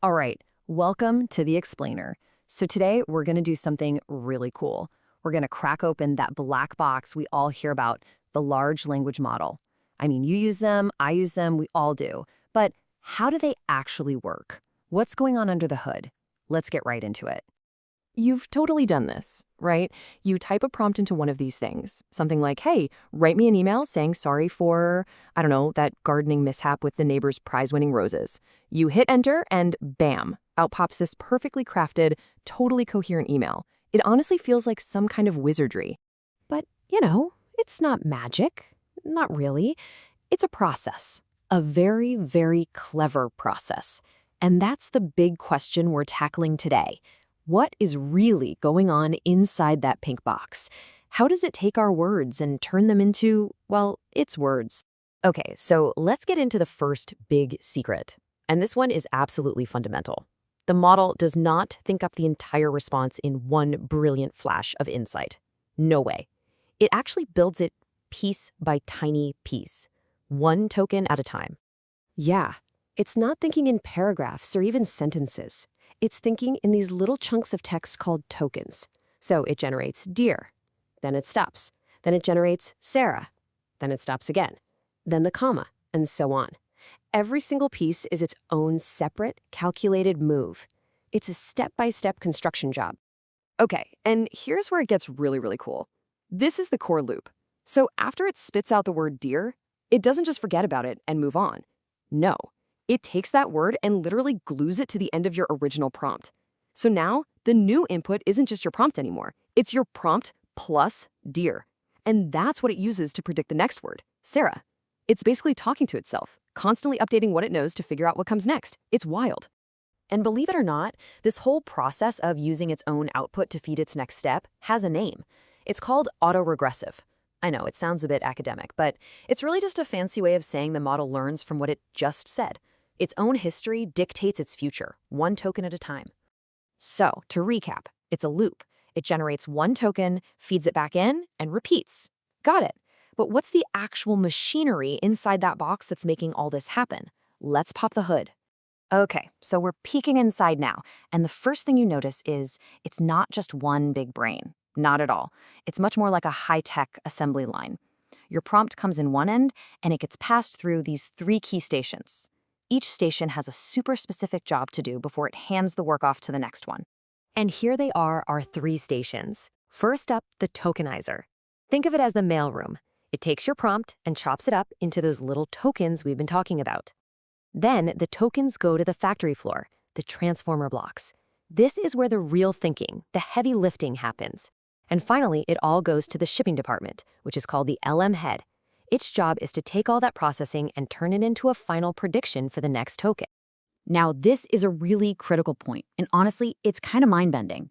All right, welcome to the explainer. So today we're going to do something really cool. We're going to crack open that black box we all hear about, the large language model. I mean, you use them, I use them, we all do. But how do they actually work? What's going on under the hood? Let's get right into it. You've totally done this, right? You type a prompt into one of these things, something like, hey, write me an email saying sorry for, I don't know, that gardening mishap with the neighbor's prize-winning roses. You hit enter and bam, out pops this perfectly crafted, totally coherent email. It honestly feels like some kind of wizardry. But, it's not magic. Not really. It's a process. A very, very clever process. And that's the big question we're tackling today. What is really going on inside that pink box? How does it take our words and turn them into, well, its words? Okay, so let's get into the first big secret. And this one is absolutely fundamental. The model does not think up the entire response in one brilliant flash of insight. No way. It actually builds it piece by tiny piece, one token at a time. Yeah, it's not thinking in paragraphs or even sentences. It's thinking in these little chunks of text called tokens. So it generates dear, then it stops. Then it generates Sarah, then it stops again. Then the comma, and so on. Every single piece is its own separate, calculated move. It's a step-by-step construction job. Okay, and here's where it gets really, really cool. This is the core loop. So after it spits out the word dear, it doesn't just forget about it and move on. No. It takes that word and literally glues it to the end of your original prompt. So now, the new input isn't just your prompt anymore. It's your prompt plus dear. And that's what it uses to predict the next word, Sarah. It's basically talking to itself, constantly updating what it knows to figure out what comes next. It's wild. And believe it or not, this whole process of using its own output to feed its next step has a name. It's called autoregressive. I know, it sounds a bit academic, but it's really just a fancy way of saying the model learns from what it just said. Its own history dictates its future, one token at a time. So, to recap, it's a loop. It generates one token, feeds it back in, and repeats. Got it. But what's the actual machinery inside that box that's making all this happen? Let's pop the hood. Okay, so we're peeking inside now, and the first thing you notice is it's not just one big brain. Not at all. It's much more like a high-tech assembly line. Your prompt comes in one end, and it gets passed through these three key stations. Each station has a super specific job to do before it hands the work off to the next one. And here they are, our three stations. First up, the tokenizer. Think of it as the mailroom. It takes your prompt and chops it up into those little tokens we've been talking about. Then the tokens go to the factory floor, the transformer blocks. This is where the real thinking, the heavy lifting happens. And finally, it all goes to the shipping department, which is called the LM head. Its job is to take all that processing and turn it into a final prediction for the next token. Now, this is a really critical point, and honestly, it's kind of mind-bending.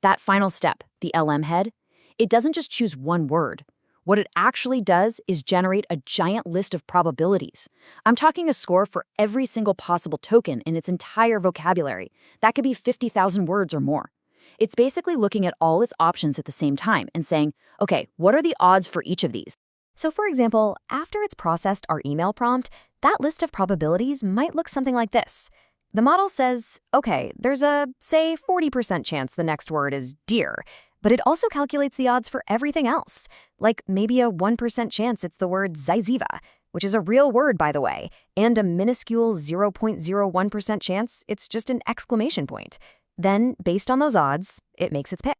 That final step, the LM head, it doesn't just choose one word. What it actually does is generate a giant list of probabilities. I'm talking a score for every single possible token in its entire vocabulary. That could be 50,000 words or more. It's basically looking at all its options at the same time and saying, okay, what are the odds for each of these? So for example, after it's processed our email prompt, that list of probabilities might look something like this. The model says, okay, there's a, say, 40% chance the next word is dear, but it also calculates the odds for everything else. Like maybe a 1% chance it's the word Zyziva, which is a real word, by the way, and a minuscule 0.01% chance it's just an exclamation point. Then, based on those odds, it makes its pick.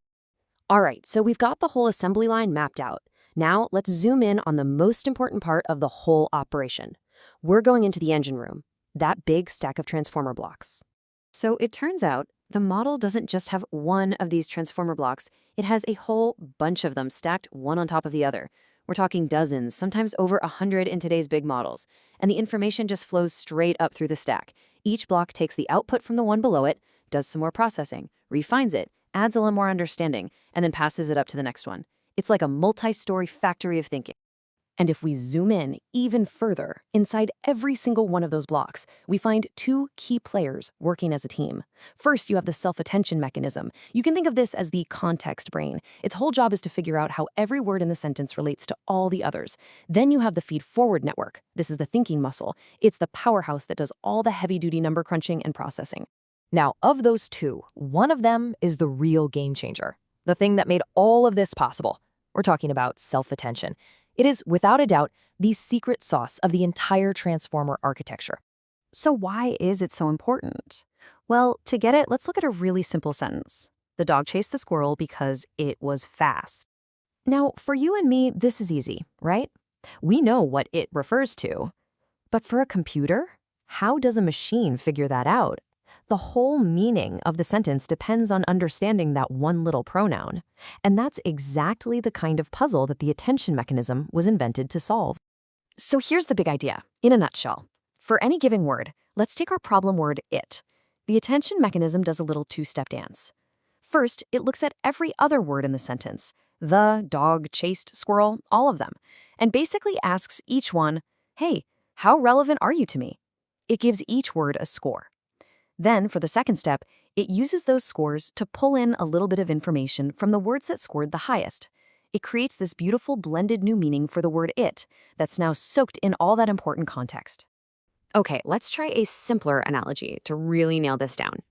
All right, so we've got the whole assembly line mapped out. Now, let's zoom in on the most important part of the whole operation. We're going into the engine room, that big stack of transformer blocks. So it turns out the model doesn't just have one of these transformer blocks, it has a whole bunch of them stacked one on top of the other. We're talking dozens, sometimes over 100 in today's big models, and the information just flows straight up through the stack. Each block takes the output from the one below it, does some more processing, refines it, adds a little more understanding, and then passes it up to the next one. It's like a multi-story factory of thinking. And if we zoom in even further, inside every single one of those blocks, we find two key players working as a team. First, you have the self-attention mechanism. You can think of this as the context brain. Its whole job is to figure out how every word in the sentence relates to all the others. Then you have the feed-forward network. This is the thinking muscle. It's the powerhouse that does all the heavy-duty number crunching and processing. Now, of those two, one of them is the real game changer, the thing that made all of this possible. We're talking about self-attention. It is, without a doubt, the secret sauce of the entire transformer architecture. So why is it so important? Well, to get it, let's look at a really simple sentence. The dog chased the squirrel because it was fast. Now, for you and me, this is easy, right? We know what it refers to. But for a computer, how does a machine figure that out? The whole meaning of the sentence depends on understanding that one little pronoun. And that's exactly the kind of puzzle that the attention mechanism was invented to solve. So here's the big idea, in a nutshell. For any given word, let's take our problem word, it. The attention mechanism does a little two-step dance. First, it looks at every other word in the sentence, the, dog, chased, squirrel, all of them, and basically asks each one, hey, how relevant are you to me? It gives each word a score. Then, for the second step, it uses those scores to pull in a little bit of information from the words that scored the highest. It creates this beautiful blended new meaning for the word it that's now soaked in all that important context. Okay, let's try a simpler analogy to really nail this down.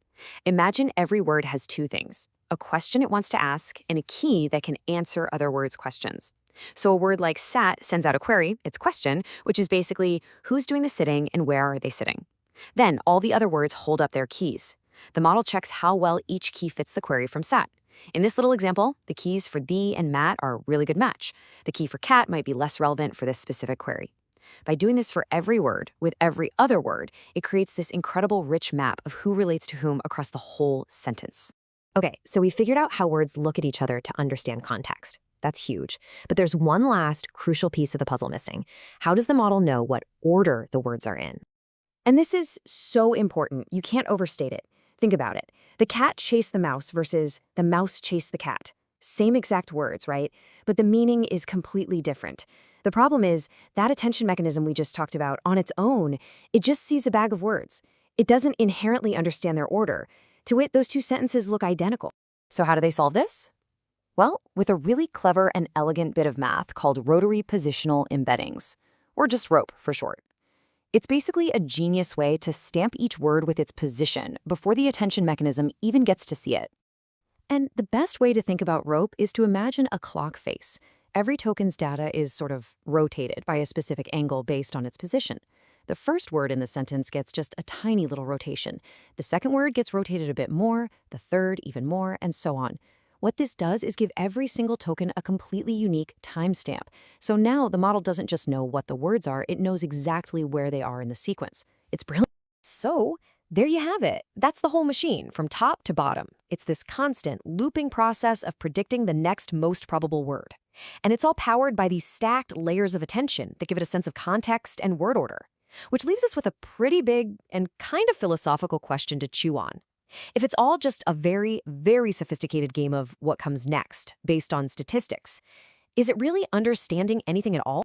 Imagine every word has two things, a question it wants to ask and a key that can answer other words' questions. So a word like sat sends out a query, its question, which is basically who's doing the sitting and where are they sitting. Then all the other words hold up their keys. The model checks how well each key fits the query from sat. In this little example, the keys for thee and Matt are a really good match. The key for cat might be less relevant for this specific query. By doing this for every word, with every other word, it creates this incredible rich map of who relates to whom across the whole sentence. Okay, so we figured out how words look at each other to understand context. That's huge. But there's one last crucial piece of the puzzle missing. How does the model know what order the words are in? And this is so important. You can't overstate it. Think about it. The cat chased the mouse versus the mouse chased the cat. Same exact words, right? But the meaning is completely different. The problem is that attention mechanism we just talked about on its own, it just sees a bag of words. It doesn't inherently understand their order. To it, those two sentences look identical. So how do they solve this? Well, with a really clever and elegant bit of math called rotary positional embeddings, or just ROPE for short. It's basically a genius way to stamp each word with its position before the attention mechanism even gets to see it. And the best way to think about ROPE is to imagine a clock face. Every token's data is sort of rotated by a specific angle based on its position. The first word in the sentence gets just a tiny little rotation. The second word gets rotated a bit more, the third even more, and so on. What this does is give every single token a completely unique timestamp. So now the model doesn't just know what the words are, it knows exactly where they are in the sequence. It's brilliant. So there you have it. That's the whole machine, from top to bottom. It's this constant, looping process of predicting the next most probable word. And it's all powered by these stacked layers of attention that give it a sense of context and word order. Which leaves us with a pretty big and kind of philosophical question to chew on. If it's all just a very, very sophisticated game of what comes next, based on statistics, is it really understanding anything at all?